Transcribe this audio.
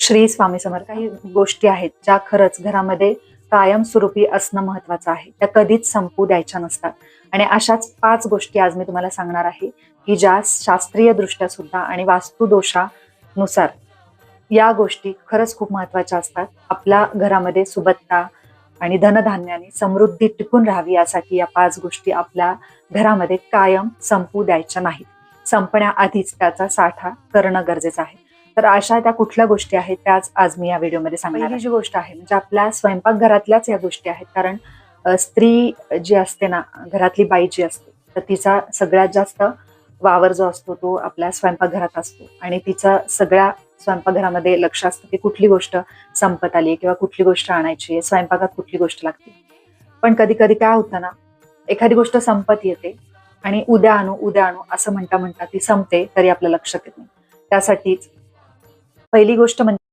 श्री स्वामी समर्थ. काही गोष्टी आहेत ज्या खरंच घरामध्ये कायमस्वरूपी असणं महत्वाचं आहे, त्या कधीच संपू द्यायच्या नसतात. आणि अशाच 5 गोष्टी आज मी तुम्हाला सांगणार आहे की ज्या शास्त्रीय दृष्ट्या सुद्धा आणि वास्तुदोषानुसार या गोष्टी खरंच खूप महत्वाच्या असतात. आपल्या घरामध्ये सुबत्ता आणि धनधान्याने समृद्धी टिकून राहावी यासाठी या 5 गोष्टी आपल्या घरामध्ये कायम संपू द्यायच्या नाहीत. संपण्याआधीच त्याचा साठा करणं गरजेचं आहे. तर अशा त्या कुठल्या गोष्टी आहेत त्याच आज मी या व्हिडिओमध्ये सांगणार आहे. पहिली जी गोष्ट आहे म्हणजे आपल्या स्वयंपाकघरातल्याच या गोष्टी आहेत. कारण स्त्री जी असते ना, घरातली बाई जी असते, तर तिचा सगळ्यात जास्त वावर जो असतो तो आपल्या स्वयंपाकघरात असतो आणि तिचं सगळ्या स्वयंपाकघरामध्ये लक्ष असतं की कुठली गोष्ट संपत आली किंवा कुठली गोष्ट आणायची आहे, स्वयंपाकात कुठली गोष्ट लागते. पण कधी कधी काय होतं ना, एखादी गोष्ट संपत येते आणि उद्या आणू असं म्हणता म्हणता ती संपते, तरी आपल्या लक्षात येत नाही. त्यासाठीच पहिली गोष्ट म्हणजे